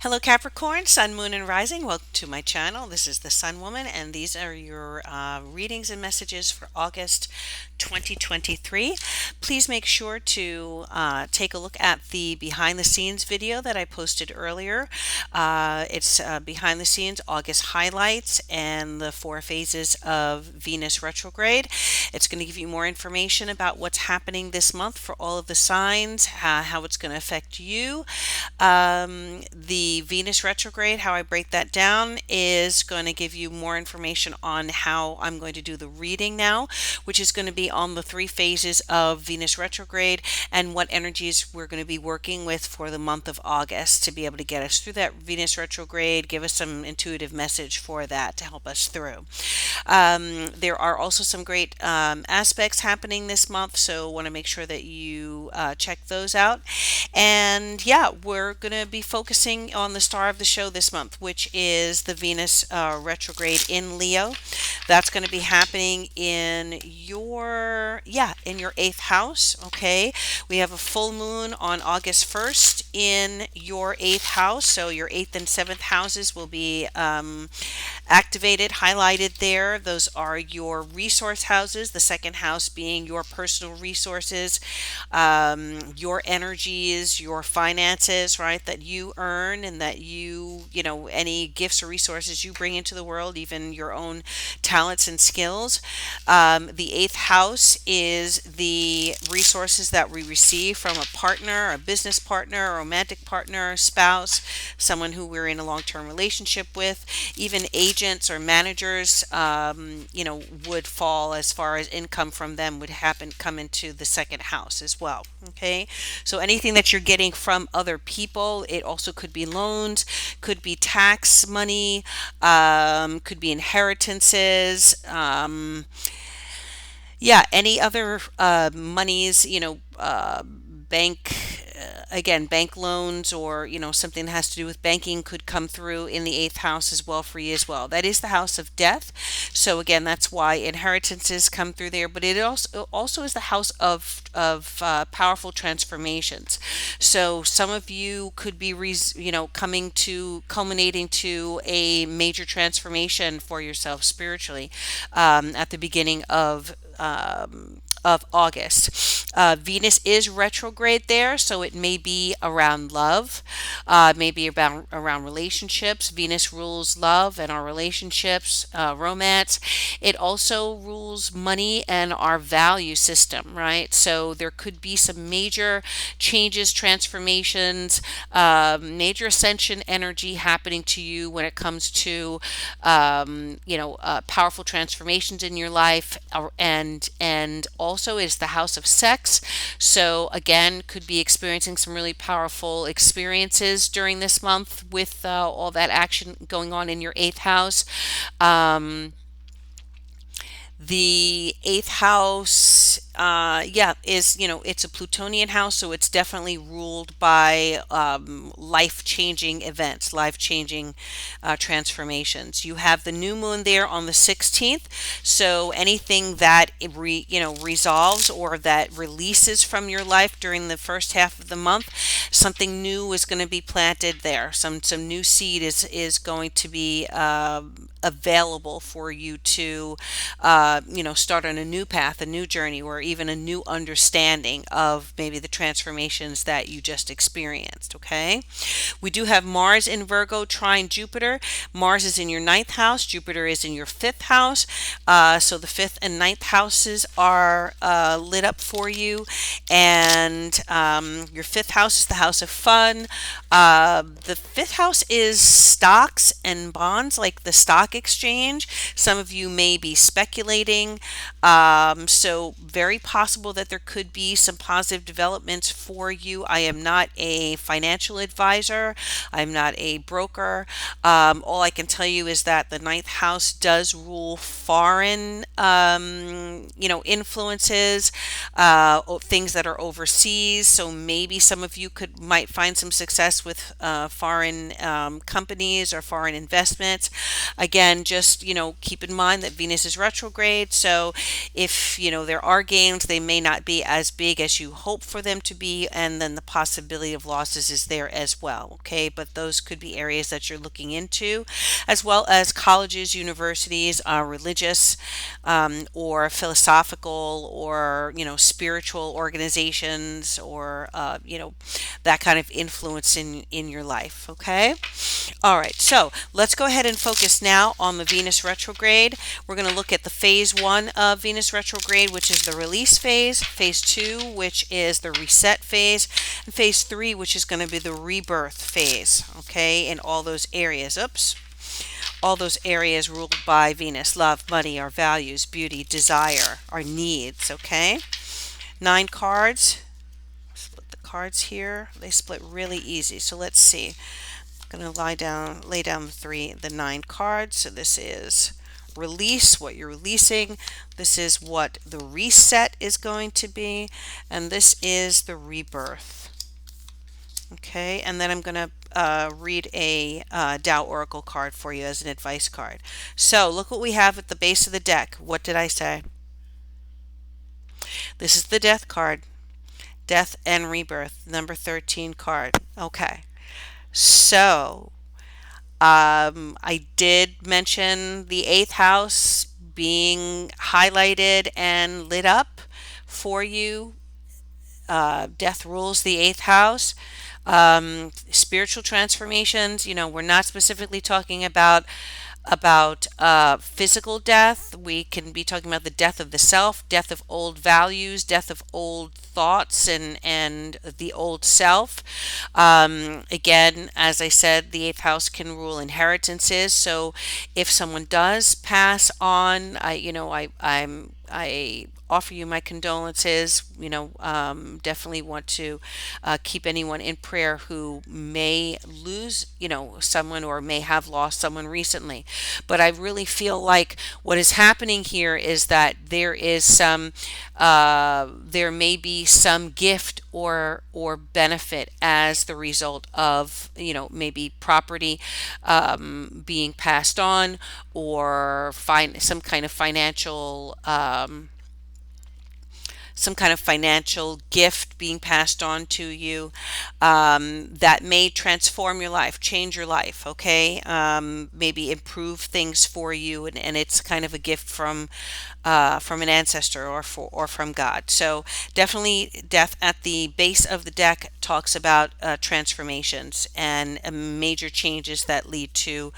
Hello, Capricorn, Sun, Moon, and Rising. Welcome to my channel. This is the Sun Woman, and these are your readings and messages for August 2023. Please make sure to take a look at the behind the scenes video that I posted earlier. It's behind the scenes August highlights and the four phases of Venus retrograde. It's going to give you more information about what's happening this month for all of the signs, how it's going to affect you. The Venus retrograde, how I break that down, is going to give you more information on how I'm going to do the reading now, which is going to be on the three phases of Venus retrograde and what energies we're going to be working with for the month of August to be able to get us through that Venus retrograde, give us some intuitive message for that to help us through. There are also some great aspects happening this month, so want to make sure that you check those out. And yeah, we're going to be focusing on the star of the show this month, which is the Venus retrograde in Leo. That's going to be happening in your eighth house. Okay, we have a full moon on August 1st in your eighth house, so your eighth and seventh houses will be activated, highlighted there. Those are your resource houses, the second house being your personal resources, your energies, your finances, right, that you earn and that any gifts or resources you bring into the world, even your own talents and skills. The eighth house is the resources that we receive from a partner, a business partner, a romantic partner, spouse, someone who we're in a long-term relationship with. Even agents or managers, would fall as far as income from them would come into the second house as well. Okay, so anything that you're getting from other people, it also could be loans, could be tax money, could be inheritances. Any other monies, bank, again, bank loans, or something that has to do with banking could come through in the eighth house as well for you as well. That is the house of death, so again, that's why inheritances come through there. But it also is the house of powerful transformations. So some of you could be coming to culminating to a major transformation for yourself spiritually at the beginning of August. Venus is retrograde there, so it may be around love, maybe around relationships. Venus rules love and our relationships, romance. It also rules money and our value system, right? So there could be some major changes, transformations, major ascension energy happening to you when it comes to, powerful transformations in your life, and also is the house of sex. So again, could be experiencing some really powerful experiences during this month with all that action going on in your eighth house. The eighth house, it's a Plutonian house, so it's definitely ruled by life-changing events, life-changing transformations. You have the new moon there on the 16th, so anything that resolves or that releases from your life during the first half of the month, something new is going to be planted there. Some new seed is going to be available for you to start on a new path, a new journey, or even a new understanding of maybe the transformations that you just experienced. Okay, we do have Mars in Virgo trine Jupiter. Mars is in your ninth house, Jupiter is in your fifth house, so the fifth and ninth houses are lit up for you. And your fifth house is the house of fun. The fifth house is stocks and bonds, like the stock exchange. Some of you may be speculating, so very possible that there could be some positive developments for you. I am not a financial advisor. I'm not a broker. All I can tell you is that the ninth house does rule foreign, influences, things that are overseas. So maybe some of you might find some success with foreign companies or foreign investments. Again, just keep in mind that Venus is retrograde. So if there are gains gains, they may not be as big as you hope for them to be, and then the possibility of losses is there as well. Okay, but those could be areas that you're looking into, as well as colleges, universities, religious, or philosophical, or spiritual organizations, or that kind of influence in your life. Okay. All right, so let's go ahead and focus now on the Venus retrograde. We're going to look at the phase one of Venus retrograde, which is the release phase two, which is the reset phase, and phase three, which is going to be the rebirth phase, okay, in all those areas. Oops. All those areas ruled by Venus: love, money, our values, beauty, desire, our needs, okay? 9 cards. Split the cards here. They split really easy. So let's see. I'm going to lay down the 9 cards. So this is release, what you're releasing. This is what the reset is going to be, and this is the rebirth. Okay, and then I'm going to read a Tao Oracle card for you as an advice card. So look what we have at the base of the deck. What did I say? This is the death card. Death and rebirth, number 13 card. Okay, so I did mention the 8th house being highlighted and lit up for you. Death rules the 8th house. Spiritual transformations, we're not specifically talking about physical death. We can be talking about the death of the self, death of old values, death of old thoughts, and the old self. Again, as I said, the 8th house can rule inheritances. So if someone does pass on, I offer you my condolences. Definitely want to keep anyone in prayer who may lose, someone, or may have lost someone recently. But I really feel like what is happening here is that there may be some gift or benefit as the result of maybe property being passed on, or find some kind of financial gift being passed on to you, that may transform your life, change your life, okay? Maybe improve things for you, and it's kind of a gift from an ancestor, or from God. So definitely, death at the base of the deck talks about transformations and major changes that lead to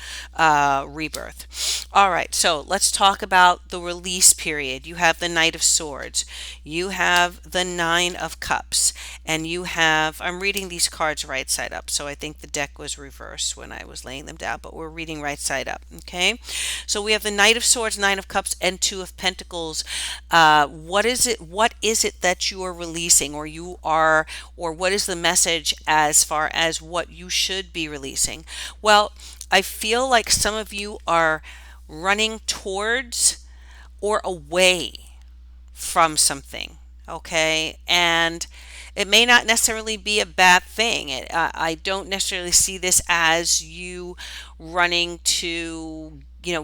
rebirth. All right, so let's talk about the release period. You have the Knight of Swords. You have the 9 of Cups, and you have, I'm reading these cards right side up, so I think the deck was reversed when I was laying them down, but we're reading right side up, okay? So we have the Knight of Swords, 9 of Cups, and 2 of Pentacles. What is it that you are releasing, or what is the message as far as what you should be releasing? Well, I feel like some of you are running towards or away from something, okay? And it may not necessarily be a bad thing. I don't necessarily see this as you running to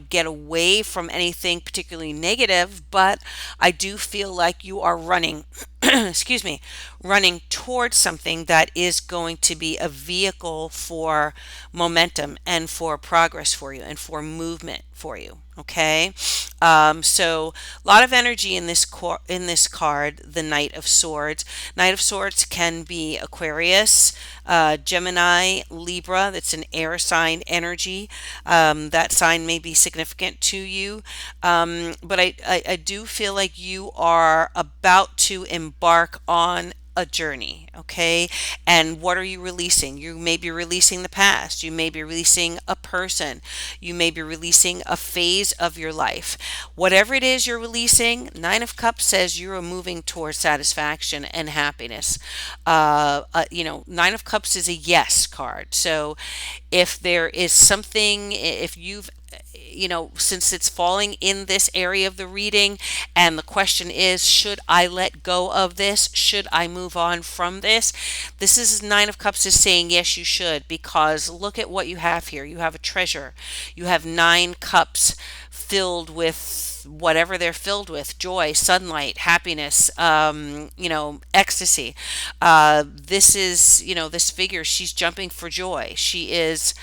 get away from anything particularly negative, but I do feel like you are running excuse me, running towards something that is going to be a vehicle for momentum and for progress for you and for movement for you. Okay, so a lot of energy in this card, the Knight of Swords. Knight of Swords can be Aquarius, Gemini, Libra. That's an air sign energy. That sign may be significant to you, but I do feel like you are about to embark on a journey, okay? And what are you releasing? You may be releasing the past. You may be releasing a person. You may be releasing a phase of your life. Whatever it is you're releasing, 9 of Cups says you are moving towards satisfaction and happiness. 9 of Cups is a yes card. So if there is something, if you've since it's falling in this area of the reading, and the question is, should I let go of this? Should I move on from this? This is 9 of Cups is saying, yes, you should, because look at what you have here. You have a treasure. You have 9 cups filled with with whatever they're filled with, joy, sunlight, happiness, ecstasy. This is, this figure, she's jumping for joy. She is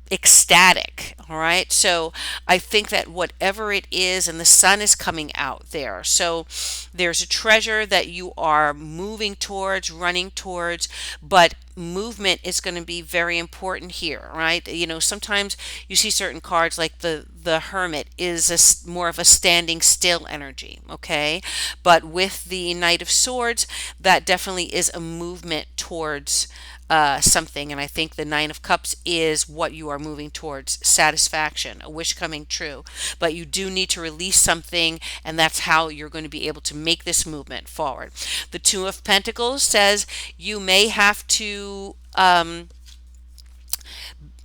ecstatic. All right. So I think that whatever it is, and the sun is coming out there. So there's a treasure that you are moving towards, running towards, but movement is going to be very important here, right? Sometimes you see certain cards like the hermit is more of a standing still energy, okay? But with the knight of swords, that definitely is a movement towards something. And I think the Nine of Cups is what you are moving towards, satisfaction, a wish coming true. But you do need to release something, and that's how you're going to be able to make this movement forward. The Two of Pentacles says you may have to.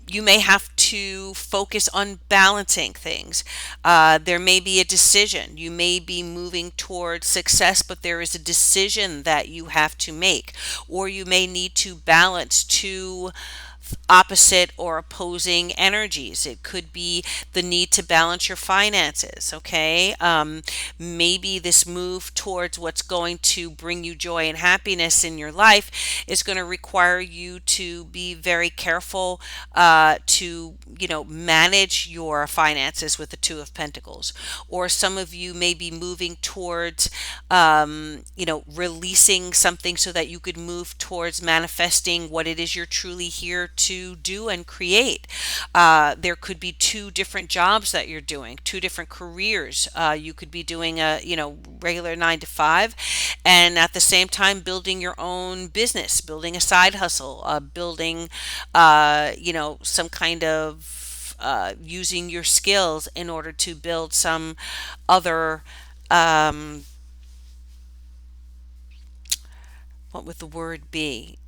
You may have to focus on balancing things. There may be a decision. You may be moving towards success, but there is a decision that you have to make, or you may need to balance two opposite or opposing energies. It could be the need to balance your finances, okay? Maybe this move towards what's going to bring you joy and happiness in your life is going to require you to be very careful to, manage your finances with the Two of Pentacles. Or some of you may be moving towards, releasing something so that you could move towards manifesting what it is you're truly here to do and create. There could be two different jobs that you're doing, two different careers. You could be doing a regular 9 to 5, and at the same time building your own business, building a side hustle, building some kind of using your skills in order to build some other what would the word be?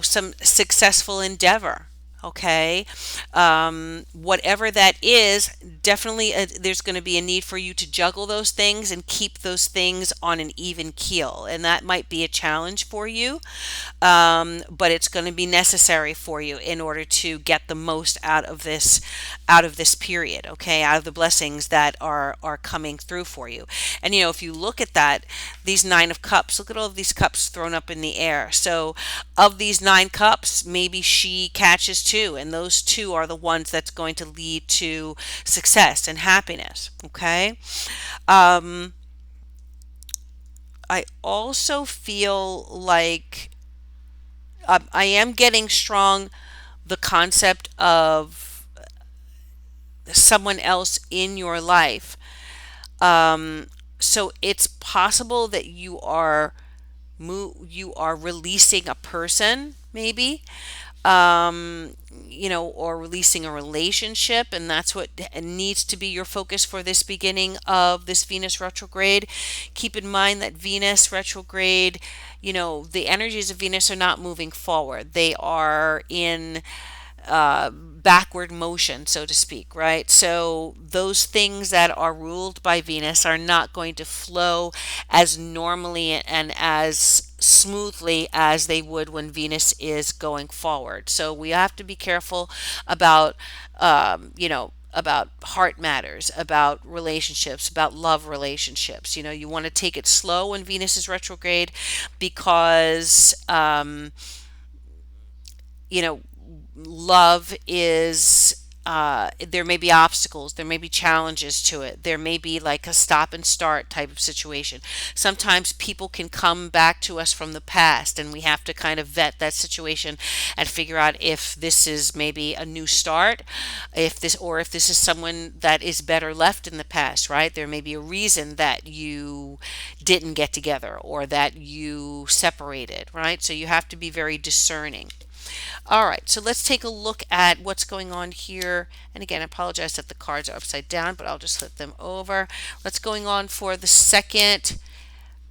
Some successful endeavor. Okay. Whatever that is, definitely there's going to be a need for you to juggle those things and keep those things on an even keel. And that might be a challenge for you, but it's going to be necessary for you in order to get the most out of this period, okay, out of the blessings that are coming through for you. And if you look at that, these 9 of Cups, look at all of these cups thrown up in the air. So of these 9 cups, maybe she catches two, and those two are the ones that's going to lead to success and happiness. Okay. I also feel like I am getting strong the concept of someone else in your life. So it's possible that you are releasing a person, maybe, or releasing a relationship, and that's what needs to be your focus for this beginning of this Venus retrograde. Keep in mind that Venus retrograde, the energies of Venus are not moving forward. They are in backward motion, so to speak, right? So those things that are ruled by Venus are not going to flow as normally and as smoothly as they would when Venus is going forward. So we have to be careful about, about heart matters, about relationships, about love relationships. You want to take it slow when Venus is retrograde because, you know, love is there may be obstacles, there may be challenges to it, there may be like a stop and start type of situation. Sometimes people can come back to us from the past, and we have to kind of vet that situation and figure out if this is maybe a new start, if this is someone that is better left in the past, right? There may be a reason that you didn't get together or that you separated, right? So you have to be very discerning. All right, so let's take a look at what's going on here. And again, I apologize that the cards are upside down, but I'll just flip them over. What's going on for the second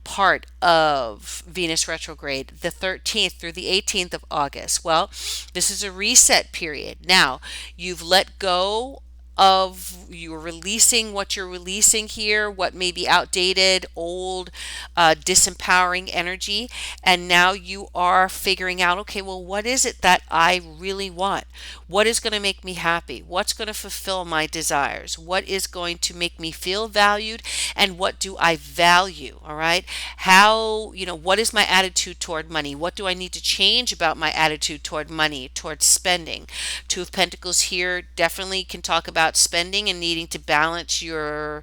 part of Venus retrograde, the 13th through the 18th of August? Well, this is a reset period. Now, you've let go of, you're releasing what you're releasing here, what may be outdated, old, disempowering energy. And now you are figuring out, okay, well, what is it that I really want? What is going to make me happy? What's going to fulfill my desires? What is going to make me feel valued? And what do I value? All right. How, what is my attitude toward money? What do I need to change about my attitude toward money, towards spending? Two of Pentacles here definitely can talk about spending and needing to balance your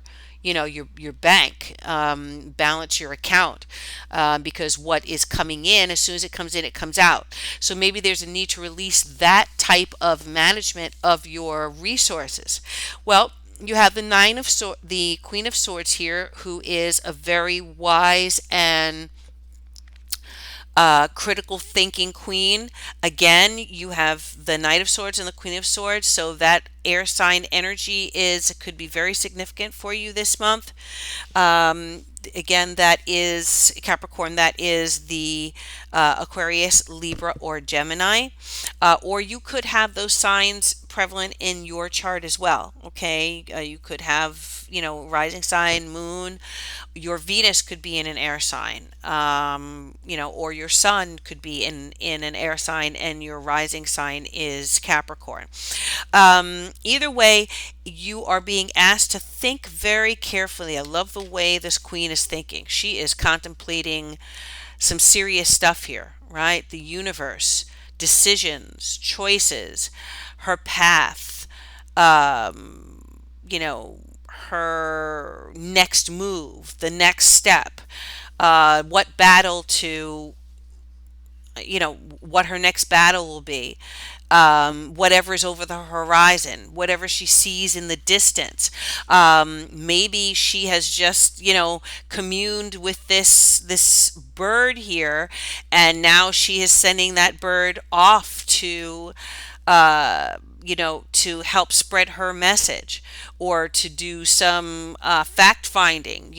bank, balance your account, because what is coming in, as soon as it comes in, it comes out. So maybe there's a need to release that type of management of your resources. Well, you have the Queen of Swords here, who is a very wise and critical thinking queen. Again, you have the Knight of Swords and the Queen of Swords, so that air sign energy could be very significant for you this month. Again, that is Capricorn, that is the Aquarius, Libra, or Gemini. Or you could have those signs prevalent in your chart as well. Okay, you could have, rising sign, moon. Your Venus could be in an air sign, or your sun could be in an air sign, and your rising sign is Capricorn. Either way, you are being asked to think very carefully. I love the way this queen is thinking. She is contemplating some serious stuff here, right? The universe, decisions, choices, her path, her next move, the next step, what battle to, what her next battle will be, whatever's over the horizon, whatever she sees in the distance. Maybe she has just, communed with this bird here, and now she is sending that bird off to help spread her message, or to do some fact finding.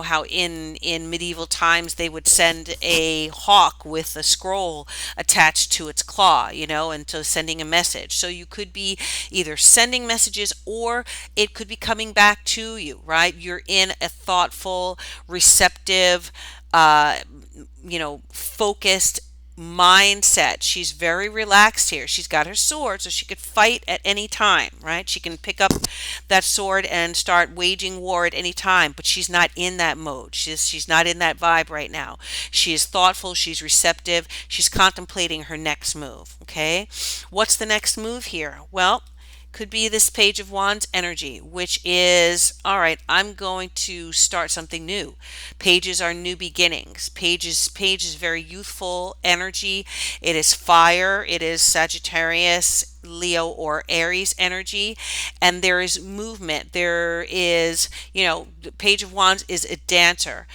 How in medieval times they would send a hawk with a scroll attached to its claw, and so sending a message. So you could be either sending messages, or it could be coming back to you, right? You're in a thoughtful, receptive, focused mindset. She's very relaxed here. She's got her sword, so she could fight at any time, right? She can pick up that sword and start waging war at any time, but she's not in that mode. She's not in that vibe right now. She is thoughtful, she's receptive, she's contemplating her next move, okay? What's the next move here? Well, could be this Page of Wands energy, which is, all right, I'm going to start something new. Pages are new beginnings. Page is very youthful energy. It is fire. It is Sagittarius, Leo, or Aries energy. And there is movement. There is, the Page of Wands is a dancer.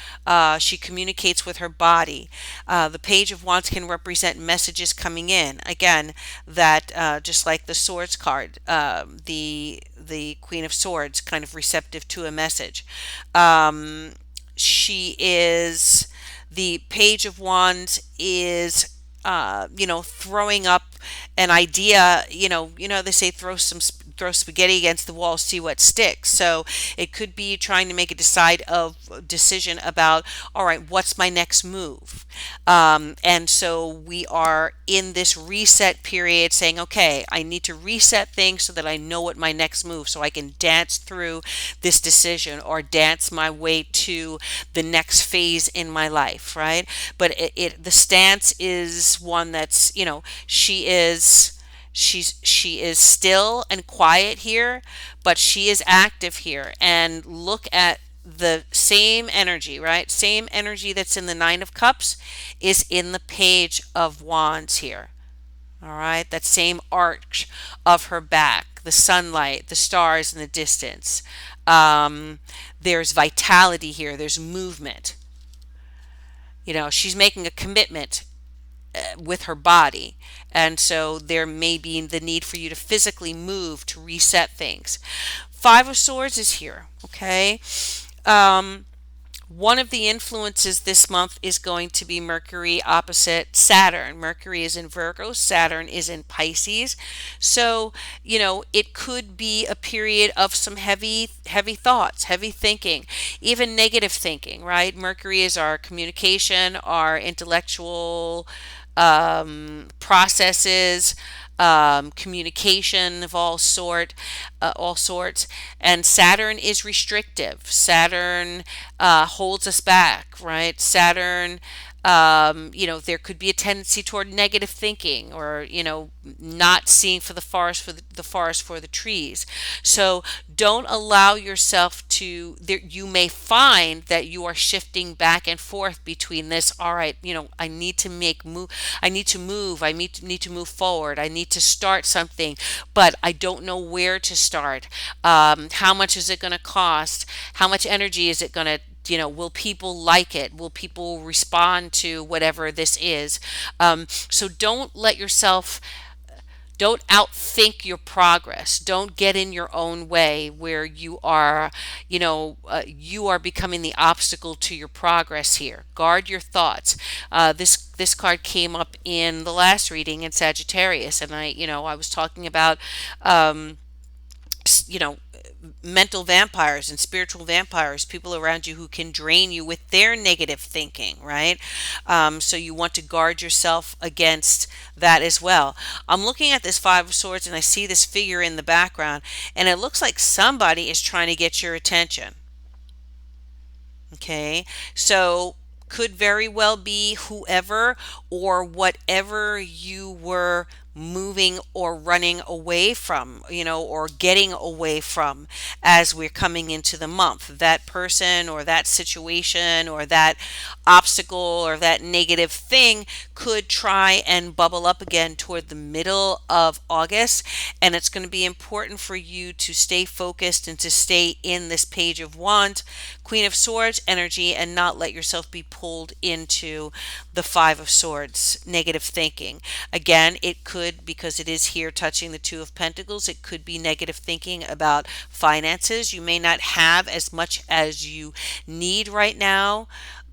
She communicates with her body. The Page of Wands can represent messages coming in. Again, that just like the Swords card, the Queen of Swords, kind of receptive to a message. She is, the Page of Wands is, throwing up an idea. They say throw spaghetti against the wall, see what sticks. So it could be trying to make a decision about, all right, what's my next move? And so we are in this reset period, saying, okay, I need to reset things so that I know what my next move, so I can dance through this decision, or dance my way to the next phase in my life, right? But the stance is one that's, she is still and quiet here, but she is active here. And look at the same energy, right? Same energy that's in the Nine of Cups is in the Page of Wands here. All right, that same arch of her back, the sunlight, the stars in the distance. There's vitality here. There's movement. She's making a commitment with her body. And so there may be the need for you to physically move to reset things. Five of Swords is here, okay? One of the influences this month is going to be Mercury opposite Saturn. Mercury is in Virgo, Saturn is in Pisces. So, it could be a period of some heavy thoughts, heavy thinking, even negative thinking, right? Mercury is our communication, our intellectual processes, communication of all sorts, and Saturn is restrictive. Saturn holds us back, right? Saturn, there could be a tendency toward negative thinking, or not seeing for the forest the forest for the trees. So don't allow yourself to. There, you may find that you are shifting back and forth between this. All right, I need to make move. I need to move. Need to move forward. I need to start something, but I don't know where to start. How much is it going to cost? How much energy is it going to, will people like it? Will people respond to whatever this is? So don't outthink your progress. Don't get in your own way where you are becoming the obstacle to your progress here. Guard your thoughts. This card came up in the last reading in Sagittarius, and I was talking about um, you know mental vampires and spiritual vampires, people around you who can drain you with their negative thinking, right? So you want to guard yourself against that as well. I'm looking at this Five of Swords and I see this figure in the background, and it looks like somebody is trying to get your attention. Okay, so could very well be whoever or whatever you were moving or running away from, or getting away from as we're coming into the month. That person or that situation or that obstacle or that negative thing could try and bubble up again toward the middle of August. And it's going to be important for you to stay focused and to stay in this Page of Wands, Queen of Swords energy, and not let yourself be pulled into the Five of Swords negative thinking. Again, it could, because it is here touching the Two of Pentacles, it could be negative thinking about finances. You may not have as much as you need right now,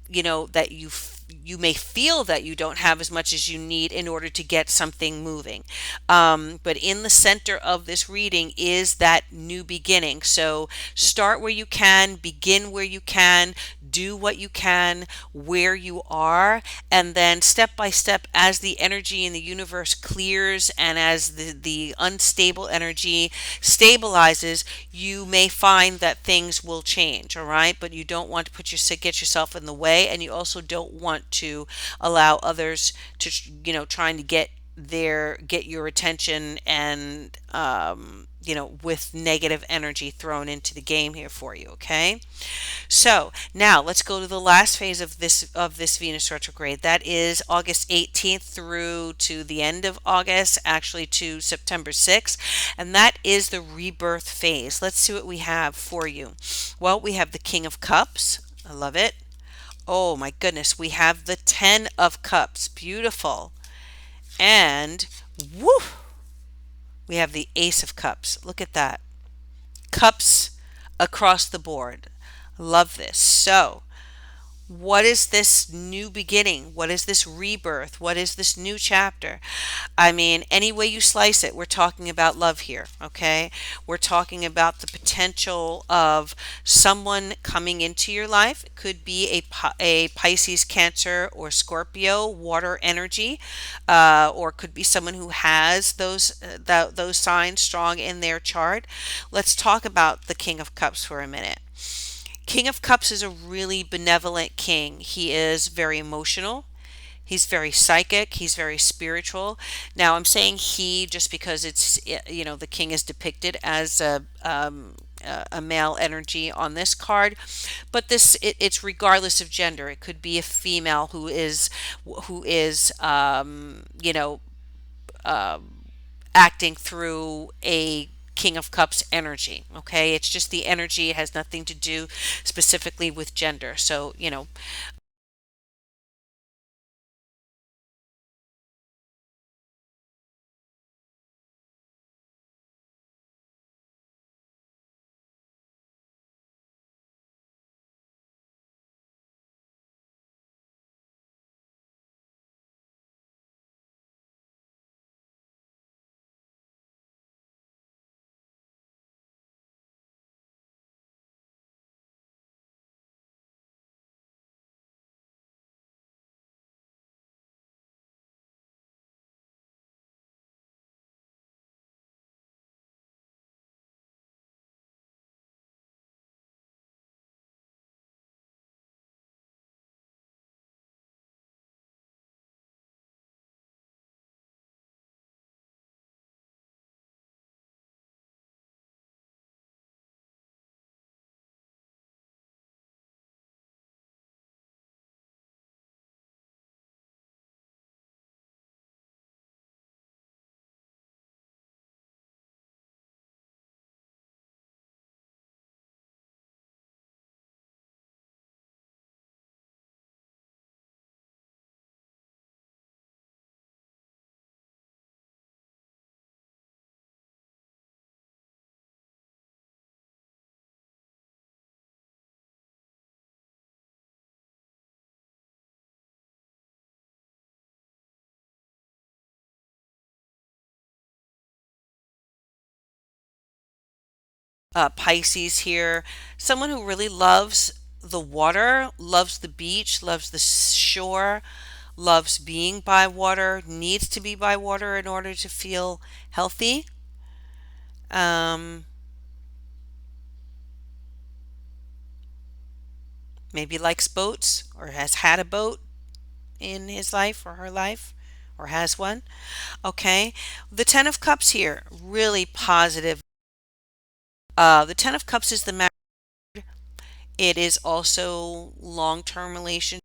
that you may feel that you don't have as much as you need in order to get something moving. But in the center of this reading is that new beginning. So start where you can, begin where you can, do what you can where you are, and then step by step, as the energy in the universe clears and as the unstable energy stabilizes, you may find that things will change. All right, but you don't want to get yourself in the way, and you also don't want to allow others to, trying to get your attention, and with negative energy thrown into the game here for you. Okay, so now let's go to the last phase of this Venus retrograde. That is August 18th through to the end of August, actually to September 6th, and that is the rebirth phase. Let's see what we have for you. Well, we have the King of Cups. I love it. Oh my goodness, we have the 10 of Cups. Beautiful. And woo, we have the Ace of Cups. Look at that. Cups across the board. Love this. So, what is this new beginning? What is this rebirth? What is this new chapter? I mean, any way you slice it, we're talking about love here, okay? We're talking about the potential of someone coming into your life. It could be a Pisces, Cancer, or Scorpio water energy, or could be someone who has those signs strong in their chart. Let's talk about the King of Cups for a minute. King of Cups is a really benevolent king. He is very emotional. He's very psychic. He's very spiritual. Now, I'm saying he just because the king is depicted as a male energy on this card, but it's regardless of gender. It could be a female who is acting through a King of Cups energy. Okay, it's just the energy. It has nothing to do specifically with gender. So, Pisces here, someone who really loves the water, loves the beach, loves the shore, loves being by water, needs to be by water in order to feel healthy. Um, Maybe likes boats or has had a boat in his life or her life or has one. Okay. The 10 of Cups here, really positive. The 10 of Cups is the marriage. It is also long-term relationship.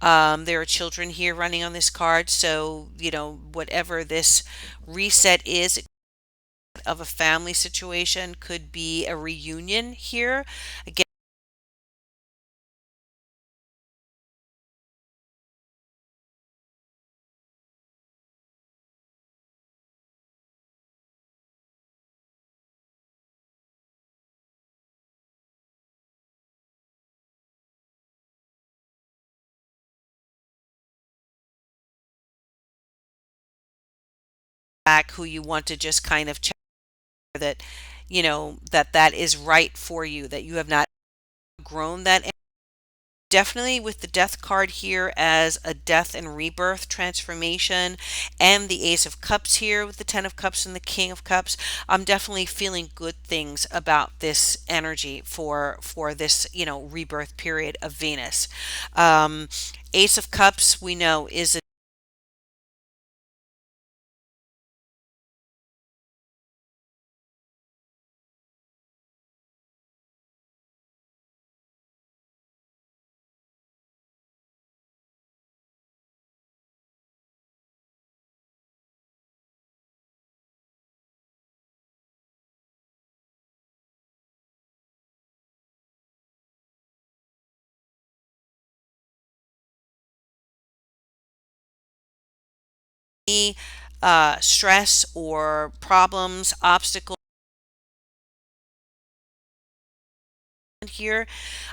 There are children here running on this card, so whatever this reset is of a family situation could be a reunion here. Again, back who you want to just kind of check that that is right for you, that you have not grown that. Definitely with the death card here as a death and rebirth transformation, and the Ace of Cups here with the Ten of Cups and the King of Cups. I'm definitely feeling good things about this energy for this rebirth period of Venus. Um, Ace of Cups we know is a stress or problems, obstacles here,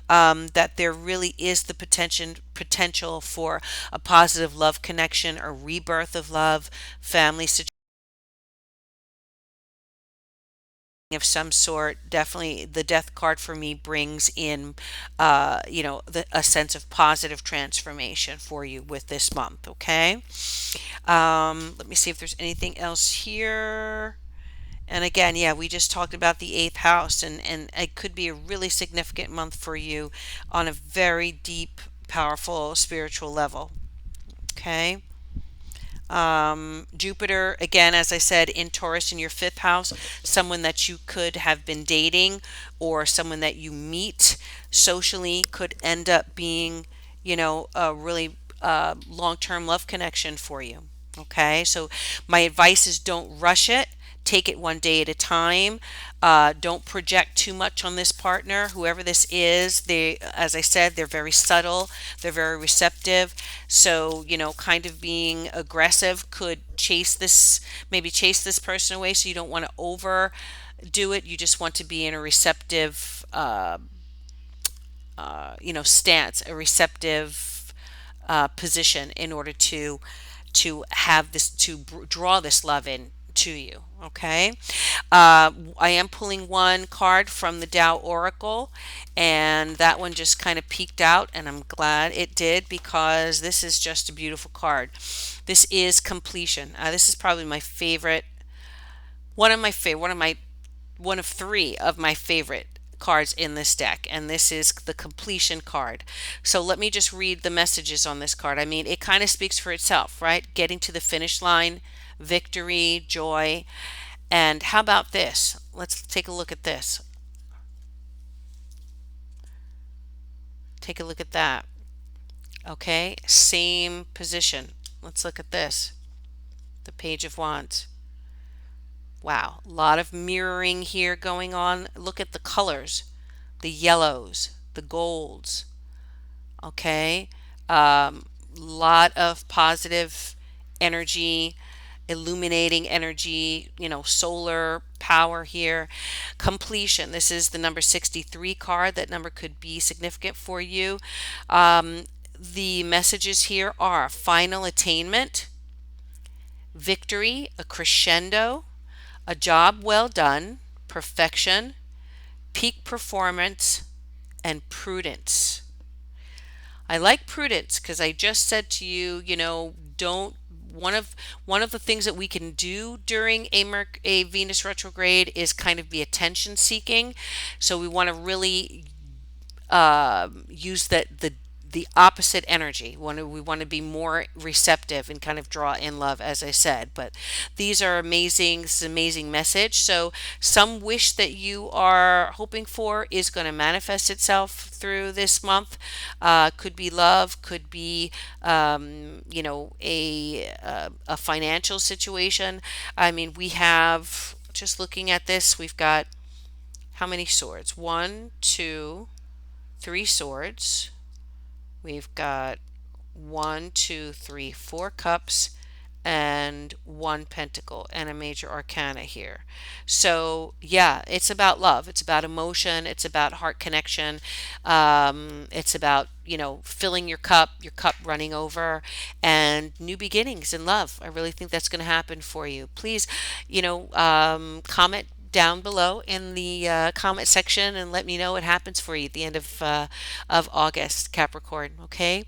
that there really is the potential for a positive love connection or rebirth of love, family situation of some sort. Definitely the death card for me brings in a sense of positive transformation for you with this month. Okay. Let me see if there's anything else here. And again, yeah, we just talked about the eighth house, and it could be a really significant month for you on a very deep, powerful spiritual level. Okay. Jupiter, again, as I said, in Taurus in your fifth house, someone that you could have been dating or someone that you meet socially could end up being, a really long term love connection for you. Okay, so my advice is don't rush it. Take it one day at a time. Don't project too much on this partner, whoever this is. As I said, they're very subtle, they're very receptive. So, kind of being aggressive could maybe chase this person away. So you don't want to overdo it. You just want to be in a receptive, stance, a receptive position in order to have this draw this love in to you. Okay. I am pulling one card from the Tao Oracle, and that one just kind of peeked out, and I'm glad it did because this is just a beautiful card. This is completion. This is probably my favorite, one of three of my favorite cards in this deck, and this is the completion card. So let me just read the messages on this card. I mean, it kind of speaks for itself, right? Getting to the finish line, victory, joy. And how about this? Let's take a look at this. Take a look at that. Okay, same position. Let's look at this. The Page of Wands. Wow, a lot of mirroring here going on. Look at the colors, the yellows, the golds. Okay, lot of positive energy illuminating energy, solar power here. Completion. This is the number 63 card. That number could be significant for you. Um, the messages here are final attainment, victory, a crescendo, a job well done, perfection, peak performance, and prudence. I like prudence because I just said to you, don't one of the things that we can do during a Venus retrograde is kind of be attention seeking. So we want to really use the opposite energy. We want to be more receptive and kind of draw in love, as I said. But these are amazing. This is an amazing message. So some wish that you are hoping for is going to manifest itself through this month. Could be love, could be a financial situation. I mean, we have, just looking at this, we've got how many swords? One, two, three swords. We've got one, two, three, four cups, and one pentacle, and a major arcana here. So, yeah, it's about love. It's about emotion. It's about heart connection. It's about, filling your cup running over, and new beginnings in love. I really think that's going to happen for you. Please, comment down below in the comment section and let me know what happens for you at the end of August, Capricorn. Okay,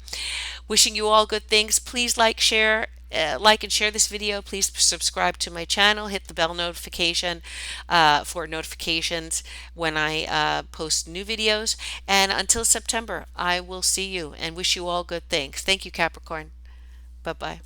wishing you all good things. Please like and share this video. Please subscribe to my channel. Hit the bell notification for notifications when I post new videos. And until September, I will see you and wish you all good things. Thank you, Capricorn. Bye bye.